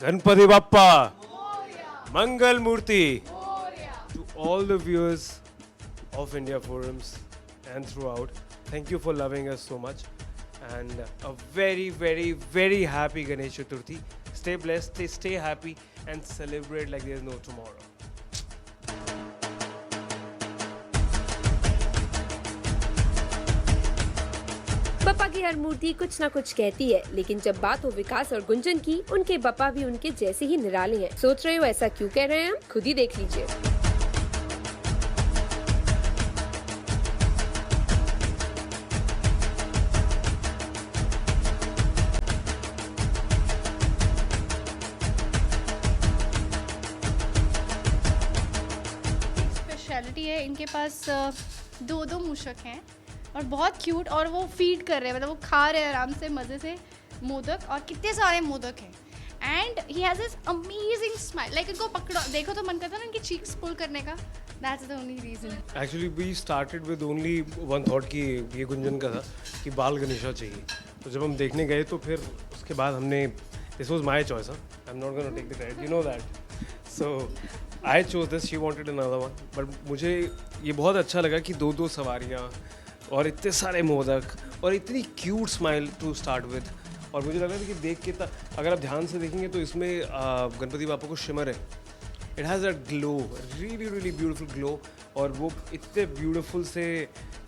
Ganpati Bappa, Mangal Murti, to all the viewers of India Forums and throughout, thank you for loving us so much. And a very, very, very happy Ganesh Chaturthi. Stay blessed, stay happy, and celebrate like there's no tomorrow. Bappa की हर मूर्ति कुछ ना कुछ कहती है, लेकिन जब बात हो विकास और गुंजन की, उनके बप्पा भी उनके जैसे ही निराले हैं। सोच रहे हो ऐसा क्यों कह रहे हैं हम? खुद ही देख लीजिए। स्पेशलिटी है इनके पास दो दो मूषक हैं और बहुत क्यूट, और वो फीड कर रहे हैं, मतलब वो खा रहे हैं आराम से मज़े से मोदक, और कितने सारे मोदक हैं। And he has this amazing smile, like इनको पकड़ो देखो तो मन करता है ना इनकी चीक्स पुल करने का। That's the only reason. Actually, we started with only one thought कि ये गुंजन का था कि बाल गणेशा चाहिए। तो जब हम देखने गए तो फिर उसके बाद हमने this was my choice, huh? I'm not gonna take the credit, you know that. So I chose this. She wanted another one, but मुझे ये बहुत अच्छा लगा कि दो दो सवारियाँ और इतने सारे मोदक और इतनी cute smile to start with. और मुझे लग रहा था कि देख के अगर आप ध्यान से देखेंगे तो इसमें गणपति बापा को शिमर है। It has a glow, really really beautiful glow, और वो इतने ब्यूटीफुल से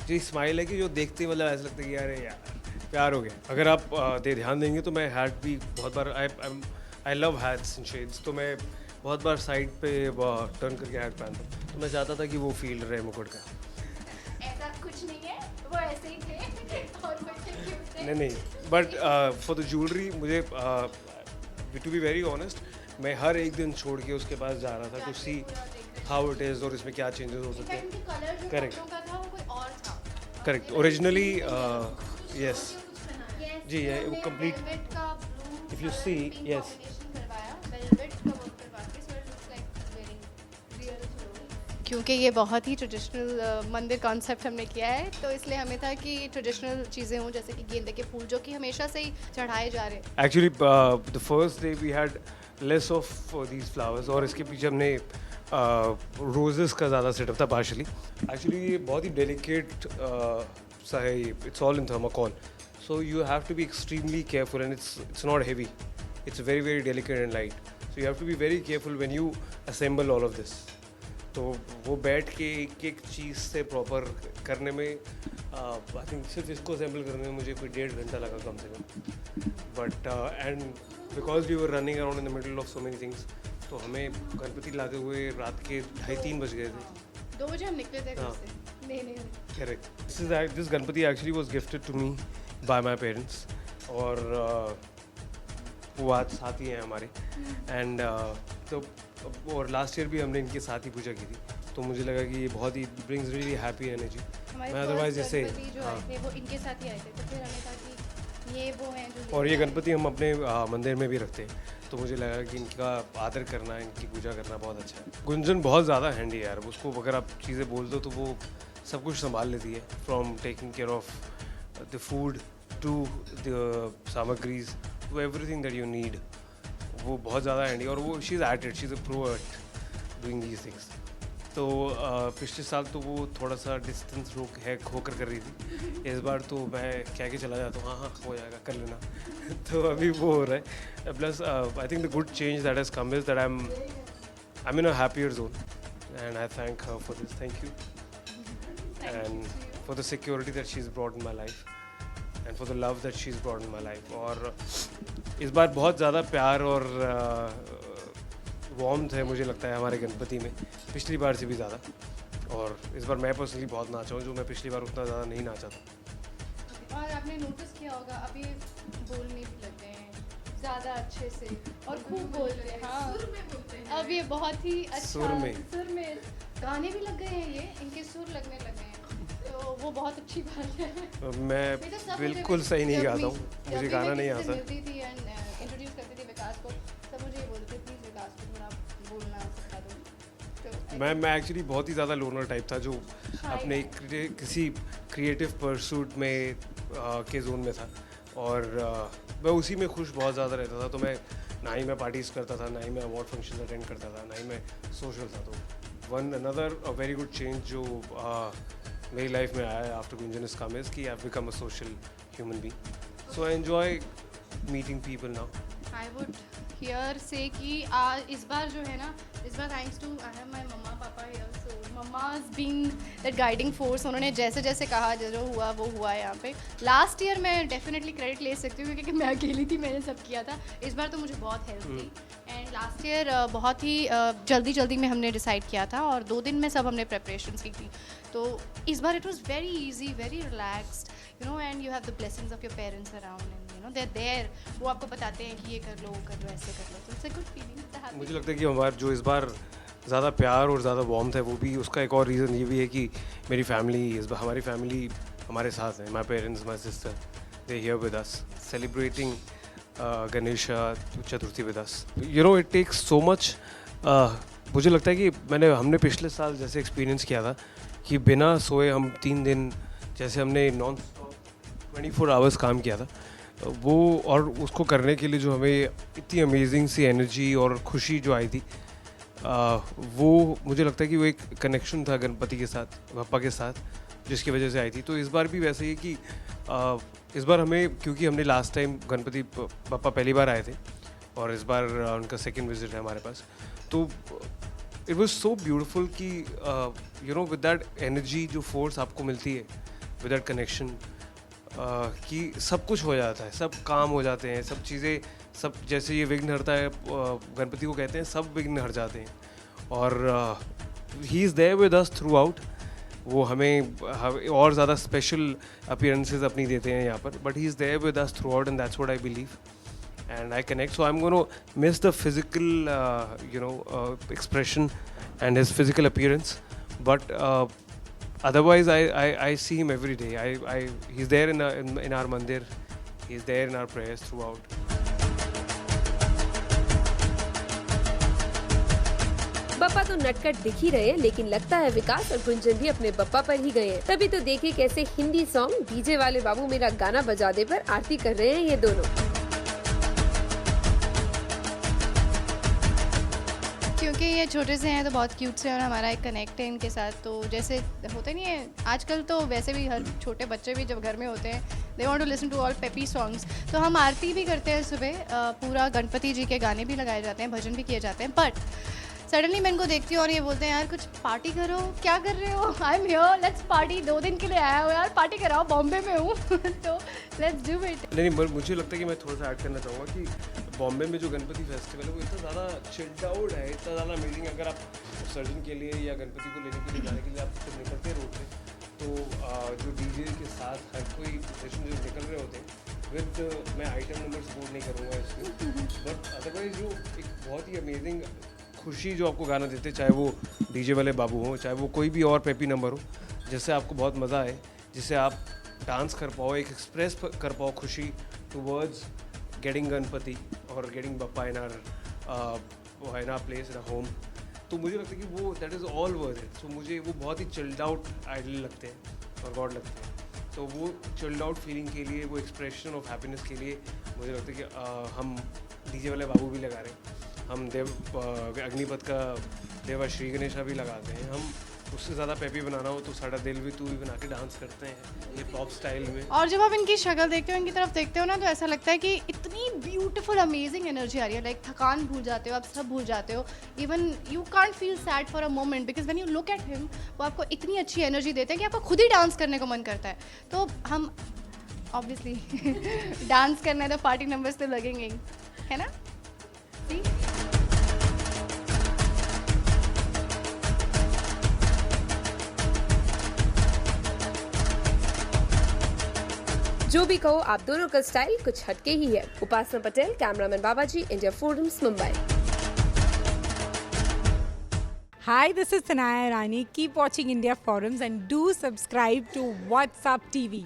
जो स्माइल है कि जो देखते ही मतलब ऐसा लगता है कि यार यार प्यार हो गया। अगर आप ध्यान देंगे तो मैं हैट भी बहुत बार I love hats and shades, तो मैं बहुत बार साइड पे टर्न करके हैट पहनता हूँ। तो मैं चाहता था कि वो फील रहे मुकुट का। ऐसा कुछ नहीं है, वो ऐसे ही थे और नहीं, बट फॉर द ज्वेलरी मुझे टू बी वेरी ऑनेस्ट, मैं हर एक दिन छोड़ के उसके पास जा रहा था to see how it is और इसमें क्या चेंजेस हो सकते हैं। करेक्ट करेक्ट, ओरिजिनली यस जी, ये वो complete if you see yes. क्योंकि ये बहुत ही ट्रेडिशनल मंदिर कॉन्सेप्ट हमने किया है, तो इसलिए हमें था कि ट्रेडिशनल चीज़ें हों, जैसे कि गेंदे के फूल जो कि हमेशा से ही चढ़ाए जा रहे हैं। Actually the first day we had less of these flowers, और इसके पीछे हमने रोजेस का ज़्यादा सेटअप था पार्शली। एक्चुअली ये बहुत ही डेलिकेट सा है, it's all in thermocol, so you have to be extremely careful, and it's not heavy, it's very very delicate and light, so you have to be very careful when you assemble all of this. तो वो बैठ के एक एक चीज़ से proper करने में I think सिर्फ इसको असेंबल करने में मुझे कोई 1.5 घंटा लगा कम से कम। But and because we were running around in the middle of so many things, तो हमें गणपति लाते हुए रात के 2:30-3 बज गए थे। 2 बजे हम निकले थे घर हाँ। से। नहीं correct, this Ganpati actually was gifted to me by my parents, और वो आज साथ ही हैं हमारे। एंड तो और लास्ट ईयर भी हमने इनके साथ ही पूजा की थी, तो मुझे लगा कि ये बहुत he brings really happy energy. मैं अदरवाइज जैसे हाँ, वो इनके साथ ही आए थे, तो फिर हमें कहा कि ये वो हैं जो, और ये गणपति हम अपने मंदिर में भी रखते हैं, तो मुझे लगा कि इनका आदर करना, इनकी पूजा करना बहुत अच्छा है। गुंजन बहुत ज़्यादा हैंडी है यार, उसको अगर आप चीज़ें बोल दो तो वो सब कुछ संभाल लेती है, from taking care of the food to the सामग्रीज to everything that you need. वो बहुत ज़्यादा हैंडी, और वो she is at it, she is a pro at doing these things. तो पिछले साल तो वो थोड़ा सा डिस्टेंस होकर कर रही थी, इस बार तो मैं कह के चला जाता हूँ हाँ हाँ हो जाएगा कर लेना। तो अभी वो हो रहा है। Plus I think the good change that has come is that I am in a happier zone, and I thank her for this, thank you, and for the security that she is brought in my life, and for the love that she is brought in my life. और इस बार बहुत ज़्यादा प्यार और warmth है मुझे लगता है हमारे गणपति में, पिछली बार से भी ज़्यादा। और इस बार मैं पर्सनली बहुत नाचा हूँ, जो मैं पिछली बार उतना ज़्यादा नहीं नाचा था। और आपने नोटिस किया होगा अभी बोलने भी लग गए हैं ज़्यादा अच्छे से, और खूब बोलते हैं। हाँ, सुर में बोलते हैं। अब ये बहुत ही अच्छा सुर में गाने भी लग गए हैं, ये इनके सुर लगने लगे हैं, तो वो बहुत अच्छी बात है। मैं बिल्कुल सही नहीं गाता हूँ, मुझे गाना नहीं आता। मिलती थी एंड इंट्रोड्यूस करती थी विकास को, सब मुझे ये बोलते थे प्लीज़ विकास को थोड़ा बोलना सिखा दो। तो मैं एक्चुअली बहुत ही ज़्यादा लोनर टाइप था, जो अपने किसी क्रिएटिव परसूट में के जोन में था, और मैं उसी में खुश बहुत ज़्यादा रहता था। तो मैं ना ही मैं पार्टीज करता था, ना ही मैं अवार्ड फंक्शन अटेंड करता था, ना ही मैं सोशल था. तो one another a very good change जो मेरी लाइफ में आया है after Gunjan is come is कि I have become a social human being. So I enjoy meeting people now. I would here say कि इस बार जो है ना, इस बार thanks to I have my mama papa here. So mama is being that guiding force. उन्होंने जैसे जैसे कहा जो हुआ वो हुआ है यहाँ पे. लास्ट ईयर मैं डेफिनेटली क्रेडिट ले सकती हूँ क्योंकि मैं अकेली थी, मैंने सब किया था. इस बार तो मुझे बहुत help the. And last year बहुत ही जल्दी में हमने डिसाइड किया था और 2 दिन में सब हमने प्रेपरेशंस की थी. तो इस बार it was very easy, very relaxed, you know, and you have the blessings of your parents around and you know they are there. वो आपको बताते हैं कि ये कर लो, वो कर लो, ऐसे कर लो. तो इट्स अ गुड फीलिंग. मुझे लगता है कि हमारा जो इस बार ज़्यादा प्यार और ज़्यादा वार्मथ है वो भी उसका एक और रीज़न ये भी है कि मेरी फैमिली इस बार हमारी फैमिली हमारे साथ है. My parents, my sister, they here with us celebrating Ganesh Chaturthi with us. You know it takes so much. मुझे लगता है कि हमने पिछले साल जैसे एक्सपीरियंस किया था कि बिना सोए हम 3 दिन जैसे हमने नॉन स्टॉप 24 आवर्स काम किया था वो, और उसको करने के लिए जो हमें इतनी अमेजिंग सी एनर्जी और खुशी जो आई थी वो मुझे लगता है कि वो एक कनेक्शन था गणपति के साथ, बप्पा के साथ, जिसकी वजह से आई थी. तो इस बार भी वैसे ही है कि इस बार हमें, क्योंकि हमने लास्ट टाइम गणपति बप्पा पहली बार आए थे और इस बार उनका सेकंड विजिट है हमारे पास. तो इट वाज सो ब्यूटीफुल कि you know with that energy जो फोर्स आपको मिलती है, विद दैट कनेक्शन, कि सब कुछ हो जाता है, सब काम हो जाते हैं, सब चीज़ें, सब जैसे ये विघ्न हरता है गणपति को कहते हैं, सब विघ्न हर जाते हैं. और he is there with us throughout. वो हमें और ज़्यादा स्पेशल अपीयरेंसेस अपनी देते हैं यहाँ पर, but he is there with us throughout and that's what I believe and I connect. So I'm going to miss the physical expression and his physical appearance, but otherwise I see him every day. He's there in our mandir, he's there in our prayers throughout. Bappa तो नटखट दिख ही रहे हैं, लेकिन लगता है विकास और गुंजन भी अपने बप्पा पर ही गए हैं. तभी तो देखिए कैसे हिंदी सॉन्ग डीजे वाले बाबू मेरा गाना बजा दे पर आरती कर रहे हैं ये दोनों. क्योंकि ये छोटे से हैं तो बहुत क्यूट से, और हमारा एक कनेक्ट है इनके साथ. तो जैसे होते नहीं है आजकल, तो वैसे भी हर छोटे बच्चे भी जब घर में होते हैं they want to listen to all peppy songs. तो हम आरती भी करते हैं सुबह, पूरा गणपति जी के गाने भी लगाए जाते हैं, भजन भी किए जाते हैं. बट सडनली मैं इनको देखती हूँ और ये बोलते हैं यार कुछ पार्टी करो. क्या कर रहे हो? I am here, let's party. 2 दिन के लिए आया हो यार, पार्टी कराओ, बॉम्बे में हूँ. तो लेट्स डू इट. नहीं, मुझे लगता है कि मैं थोड़ा सा ऐड करना चाहूँगा कि बॉम्बे में जो गणपति फेस्टिवल है वो इतना ज़्यादा चिल्ड आउट है, इतना ज़्यादा अमेजिंग. अगर आप विसर्जन के लिए या गणपति को लेने के लिए जाने के लिए आप जब निकलते हैं रोड पे, तो जो डीजे के साथ हर कोई सेशन जो निकल रहे होते हैं विद, मैं आइटम नंबर सपोर्ट नहीं करूँगा इसमें, बट अदरवाइज जो एक बहुत ही अमेजिंग खुशी जो आपको गाना देते, चाहे वो डीजे वाले बाबू हों, चाहे वो कोई भी और पेपी नंबर हो, जिससे आपको बहुत मज़ा आए, जिससे आप डांस कर पाओ, एक एक्सप्रेस कर पाओ खुशी टूवर्ड्स गेटिंग गणपति और getting Bappa in our place, in our home. तो मुझे लगता है कि वो that is all worth it. So मुझे वो बहुत ही चिल्ड आउट आइडल लगते हैं और गॉड लगते हैं. तो वो चिल्ड आउट फीलिंग के लिए, वो एक्सप्रेशन ऑफ हैप्पीनेस के लिए मुझे लगता है कि हम डीजे वाले बाबू भी लगा रहे हैं, हम अग्निपथ का देवा श्री गणेशा भी लगाते हैं. हम उससे ज़्यादा पेपी बनाना हो तो साड़ा दिल भी तू भी बना के डांस करते हैं हिप हॉप स्टाइल में. और जब आप इनकी शक्ल देखते हो, इनकी तरफ देखते हो ना, तो ऐसा लगता है कि इतनी ब्यूटीफुल अमेजिंग एनर्जी आ रही है. लाइक थकान भूल जाते हो, आप सब भूल जाते हो. Even you can't feel sad for a moment because when you look at him, वो आपको इतनी अच्छी एनर्जी देते हैं कि आपको खुद ही डांस करने को मन करता है. तो हम ऑब्वियसली डांस करना है तो पार्टी नंबर्स तो लगेंगे ही, है ना. See? जो भी कहो, आप दोनों का स्टाइल कुछ हटके ही है. उपासना Patel, cameraman Babaji, India forums, Mumbai. Hi, this is Sanaya Rani. Keep watching India Forums and do subscribe to What's Up TV.